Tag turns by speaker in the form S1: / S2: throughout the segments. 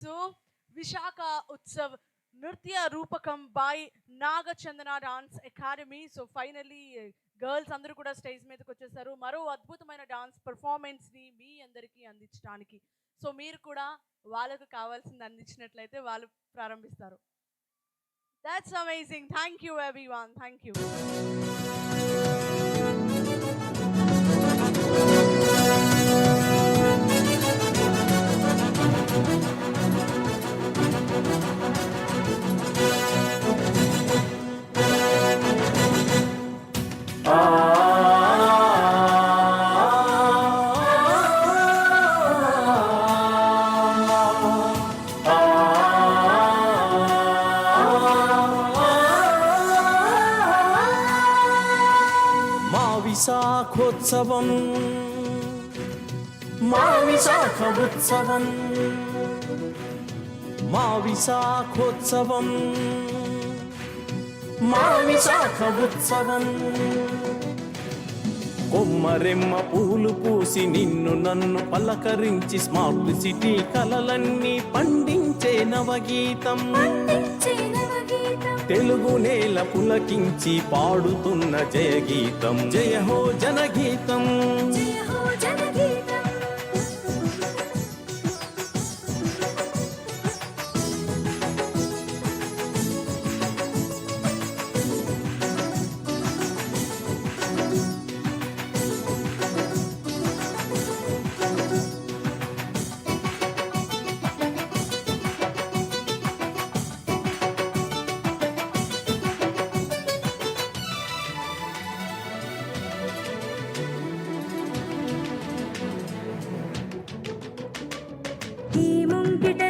S1: to Vishaka Utsav Nritya Rupakam by Naga Chandana Dance Academy. So finally, girls అందరూ కూడా stage మీదకి వచ్చేసారు. మరో అద్భుతమైన డాన్స్ పర్ఫార్మెన్స్ ని మీ అందరికీ అందించడానికి. సో మీరు కూడా వాళ్ళకు కావాల్సింది అందించినట్లయితే వాళ్ళు ప్రారంభిస్తారు. That's amazing. Thank you everyone. Thank you.
S2: విశాఖోత్సవం మా విశాఖ ఉత్సవం మా విశాఖోత్సవం మా విశాఖ ఉత్సవం కొమ్మరెమ్మ పూలు పూసి నిన్ను నన్ను పలకరించి స్మార్ట్ సిటీ కలలన్నీ పండించే నవగీతం తెలుగు నేల పులకించి పాడుతున్న జయగీతం జయ హో జనగీతం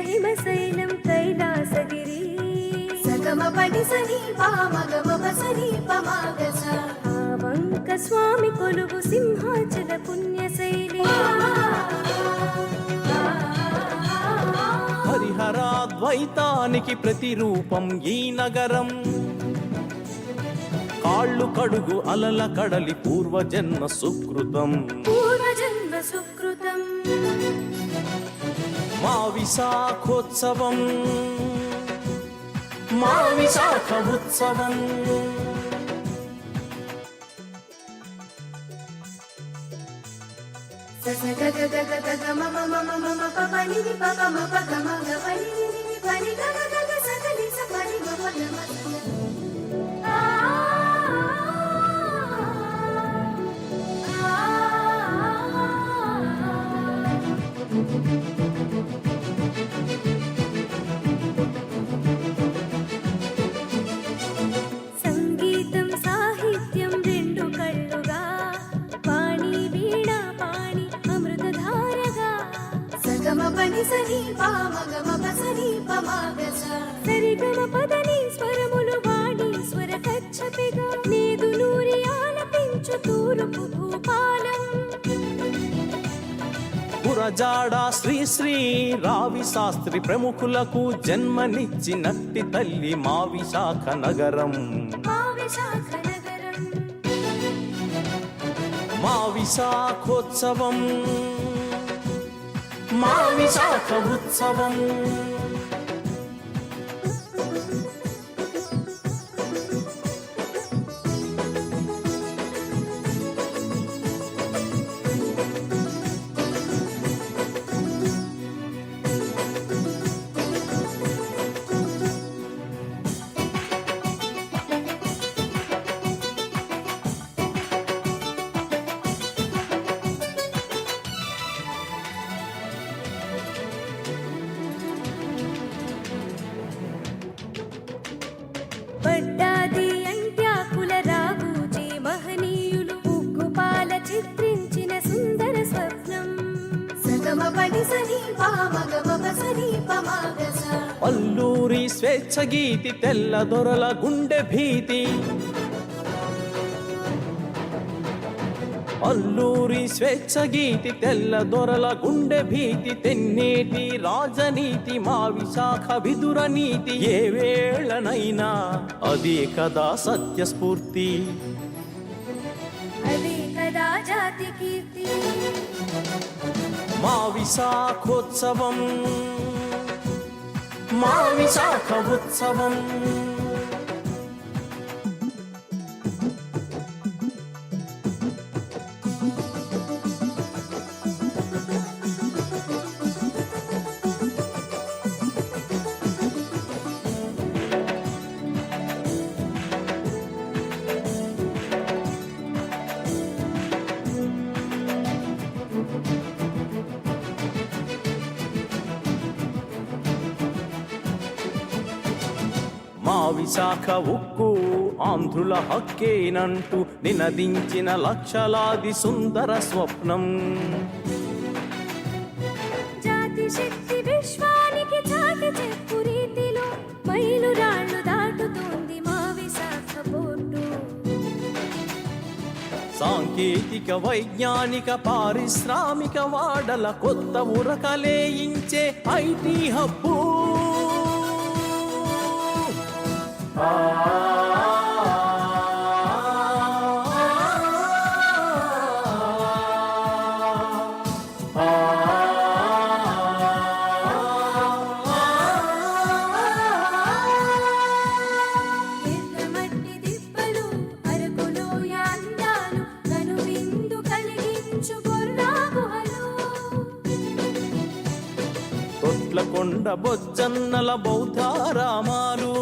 S3: హిమశైలం కైలాసగిరి సగమ పని సని పామగమ పసని పమాగస వంక స్వామి కొలువు సింహాచల పుణ్యశైలి
S2: హరిహరాద్వైతానికి ప్రతిరూపం ఈ నగరం కాళ్ళు కడుగు అలల కడలి పూర్వజన్మ సుకృతం మా విశాఖోత్సవం మా విశాఖ ఉత్సవం
S3: సంగీతం సాహిత్యం రెండు కళ్ళుగా పాణి వీణ పాణి అమృతధారగా సగమ పని సని పామగమ పసని పమాగస సరిగమ పదని స్వరములు వాడి స్వర కచ్చపిగా నీదు నూరి ఆలపించు తూర్పు భూపాలం
S2: పురజాడ శ్రీ శ్రీ రావి శాస్త్రి ప్రముఖులకు జన్మనిచ్చినట్టి తల్లి మా విశాఖ నగరం మా విశాఖోత్సవం మా విశాఖ ఉత్సవం
S3: పడ్డాది అంత్యాకుల రాగూజీ మహనీయులు ఉగ్గుపాల చిత్రించిన సుందర స్వప్నం సగమ పని సని పామగమ పసని పమాగస
S2: పల్లూరి స్వేచ్ఛ గీతి తెల్ల దొరల గుండె భీతి అల్లూరి స్వేచ్ఛ గీతి తెల్ల దొరల గుండె భీతి తెన్నేటి రాజనీతి మా విశాఖ విదుర నీతి ఏ వేళనైనా అదే కదా సత్యస్ఫూర్తి
S3: అదే కదా జాతి కీర్తి
S2: మా విశాఖోత్సవం మా విశాఖ ఉత్సవం. మా విశాఖ ఉక్కు ఆంధ్రుల హక్కేనంటూ నినదించిన లక్షలాది సుందర స్వప్నం.
S3: జాతి శక్తి విశ్వానికి చాటి చెప్పు రీతిలో మైలురాళ్ళు దాటుతోంది మా విశాఖ పోర్టు.
S2: సాంకేతిక వైజ్ఞానిక పారిశ్రామిక వాడల కొత్త ఉరకలేయించే ఐటీ హబ్బు.
S3: ఎర్రమట్టి దిబ్బలు అరకులోయ అందాలు కనువిందు కలిగించు బొర్రా గుహలు.
S2: తొట్లకొండ బొజ్జన్నల బౌద్ధారామాలు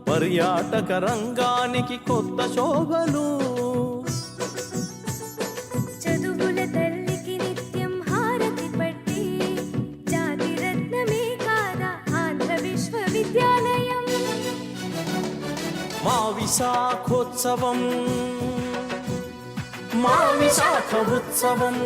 S2: పర్యాటక రంగానికి కొత్త శోభలు.
S3: చదువుల తల్లికి నిత్యం హారతి పట్టి జాతి రత్నమే కాదా ఆంధ్ర విశ్వవిద్యాలయం.
S2: మా విశాఖోత్సవం, మా విశాఖ ఉత్సవం.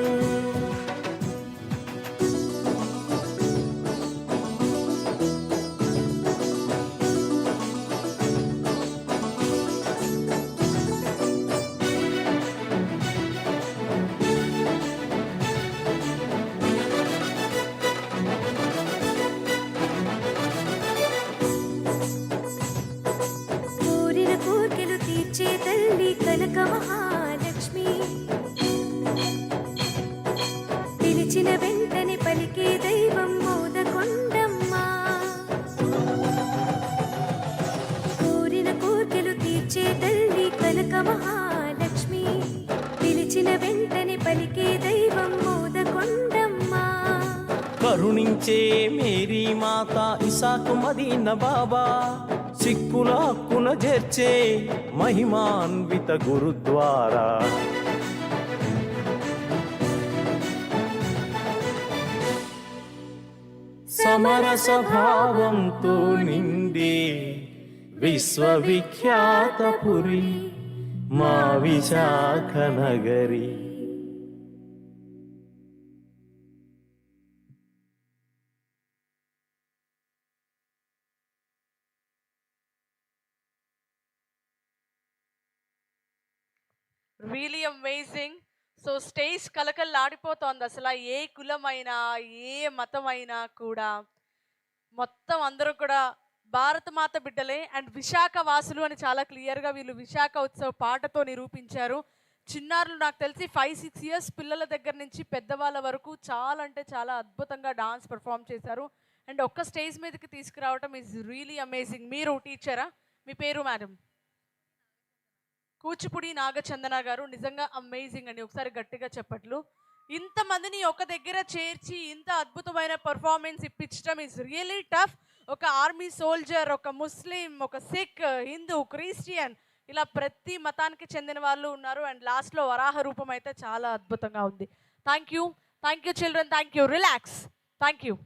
S3: కోరిన కోర్కెలు తీర్చే తల్లి కనక మహాలక్ష్మి. పిలిచిన వెంటనే పలికే దైవం మోదకొండమ్మ. కోరిన కోర్కెలు తీర్చే తల్లి కనక మహాలక్ష్మి. పిలిచిన వెంటనే పలికే దైవం మోదకొండమ్మ.
S2: కరుణించే మేరీ మాత ఇసాకు మదీన బాబా సిక్కుల హక్కున చేర్చే మహిమాన్విత గురుద్వారా. సమరస భావంతో నిండే విశ్వవిఖ్యాత పురి మా విశాఖ నగరి.
S1: Really amazing. సో స్టేజ్ కలకల్లాడిపోతోంది. అసలు ఏ కులమైనా ఏ మతమైనా కూడా మొత్తం అందరూ కూడా భారతమాత బిడ్డలే అండ్ విశాఖ వాసులు అని చాలా క్లియర్గా వీళ్ళు విశాఖ ఉత్సవ పాటతో నిరూపించారు. చిన్నారులు నాకు తెలిసి 5-6 ఇయర్స్ పిల్లల దగ్గర నుంచి పెద్దవాళ్ళ వరకు చాలా అంటే చాలా అద్భుతంగా డాన్స్ పర్ఫామ్ చేశారు. అండ్ ఒక్క స్టేజ్ మీదకి తీసుకురావటం ఈజ్ రియలీ అమేజింగ్. మీరు టీచరా? మీ పేరు మేడం? కూచిపూడి నాగచందన గారు. నిజంగా అమేజింగ్ అండి. ఒకసారి గట్టిగా చెప్పట్లు. ఇంతమందిని ఒక దగ్గర చేర్చి ఇంత అద్భుతమైన పర్ఫార్మెన్స్ ఇప్పించడం ఈజ్ రియలీ టఫ్. ఒక ఆర్మీ సోల్జర్, ఒక ముస్లిం, ఒక సిక్, హిందూ, క్రిస్టియన్ ఇలా ప్రతి మతానికి చెందిన వాళ్ళు ఉన్నారు. అండ్ లాస్ట్లో వరాహ రూపం అయితే చాలా అద్భుతంగా ఉంది. Thank you children. Thank you. Relax. Thank you.